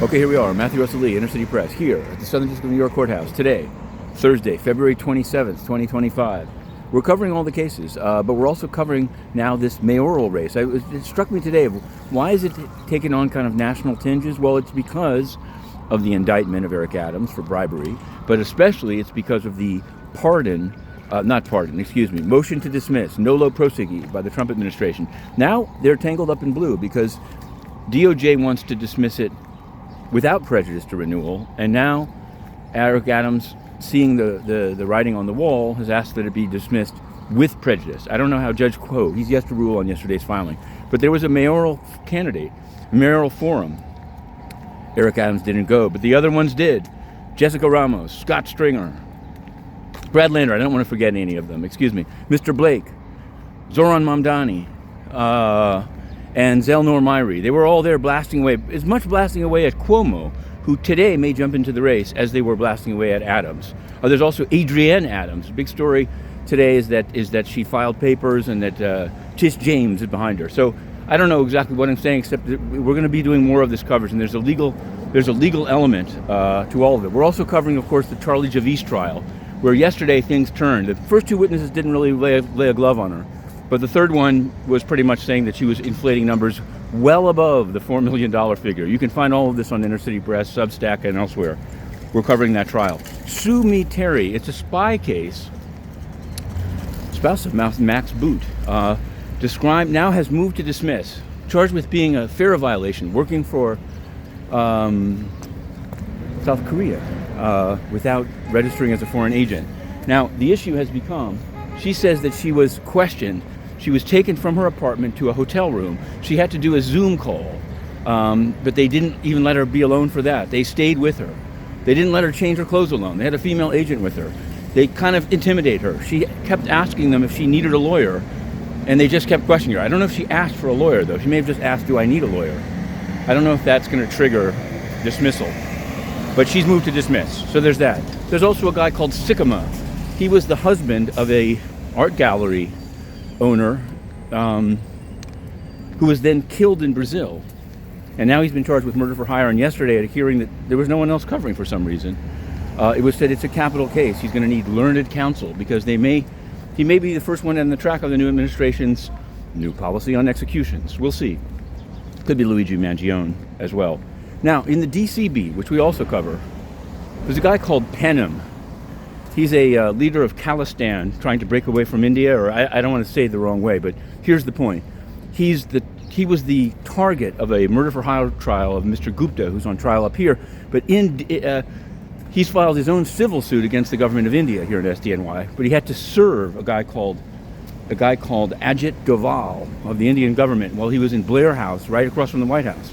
Okay, here we are, Matthew Russell Lee, Inner City Press, here at the Southern District of New York Courthouse today, Thursday, February 27th, 2025. We're covering all the cases, but we're also covering now this mayoral race. It struck me today, why is it taking on kind of national tinges? Well, it's because of the indictment of Eric Adams for bribery, but especially it's because of the motion to dismiss, nolo prosequi, by the Trump administration. Now they're tangled up in blue because DOJ wants to dismiss it without prejudice to renewal, and now Eric Adams, seeing the writing on the wall, has asked that it be dismissed with prejudice. I don't know how Judge Cuomo, he's yet to rule on yesterday's filing, but there was a mayoral candidate, mayoral forum. Eric Adams didn't go, but the other ones did. Jessica Ramos, Scott Stringer, Brad Lander, I don't want to forget any of them, excuse me, Mr. Blake, Zoran Mamdani, and Zelnor Myrie. They were all there blasting away, as much blasting away at Cuomo, who today may jump into the race, as they were blasting away at Adams. There's also Adrienne Adams. The big story today is that she filed papers and that Tish James is behind her. So I don't know exactly what I'm saying, except that we're going to be doing more of this coverage, and there's a legal element to all of it. We're also covering, of course, the Charlie Javice trial, where yesterday things turned. The first two witnesses didn't really lay a glove on her, but the third one was pretty much saying that she was inflating numbers well above the $4 million figure. You can find all of this on Inner City Press, Substack, and elsewhere. We're covering that trial. Sue Me Terry, it's a spy case. Spouse of Max Boot, described, now has moved to dismiss, charged with being a FARA violation, working for South Korea without registering as a foreign agent. Now, the issue has become, she says that she was questioned. She was taken from her apartment to a hotel room. She had to do a Zoom call, but they didn't even let her be alone for that. They stayed with her. They didn't let her change her clothes alone. They had a female agent with her. They kind of intimidate her. She kept asking them if she needed a lawyer, and they just kept questioning her. I don't know if she asked for a lawyer, though. She may have just asked, do I need a lawyer? I don't know if that's going to trigger dismissal. But she's moved to dismiss. So there's that. There's also a guy called Sycama. He was the husband of a art gallery owner who was then killed in Brazil. And now he's been charged with murder for hire. And yesterday at a hearing that there was no one else covering for some reason, it was said it's a capital case. He's going to need learned counsel because he may be the first one on the track of the new administration's new policy on executions. We'll see. Could be Luigi Mangione as well. Now, in the DC beat, which we also cover, there's a guy called Pannum. He's a leader of Khalistan trying to break away from India, or I don't want to say it the wrong way, but here's the point. He was the target of a murder for hire trial of Mr. Gupta, who's on trial up here, but he's filed his own civil suit against the government of India here in SDNY, but he had to serve a guy called Ajit Doval of the Indian government while he was in Blair House, right across from the White House.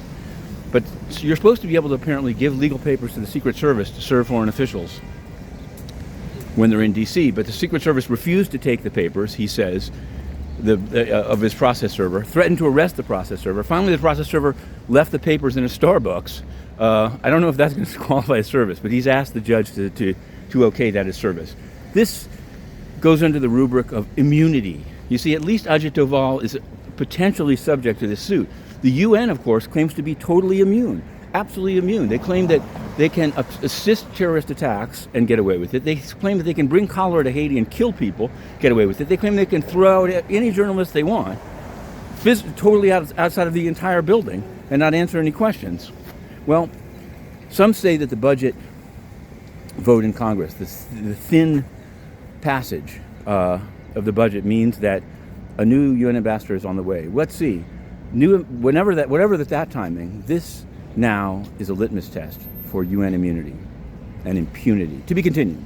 But you're supposed to be able to apparently give legal papers to the Secret Service to serve foreign officials when they're in D.C., but the Secret Service refused to take the papers, he says, of his process server, threatened to arrest the process server. Finally, the process server left the papers in a Starbucks. I don't know if that's going to qualify as service, but he's asked the judge to okay that as service. This goes under the rubric of immunity. You see, at least Ajit Doval is potentially subject to this suit. The UN, of course, claims to be totally immune, absolutely immune. They claim that they can assist terrorist attacks and get away with it. They claim that they can bring cholera to Haiti and kill people, get away with it. They claim they can throw out any journalist they want, totally outside of the entire building, and not answer any questions. Well, some say that the budget vote in Congress, the thin passage of the budget, means that a new UN ambassador is on the way. Let's see. Whatever that timing, this now is a litmus test for UN immunity and impunity. To be continued.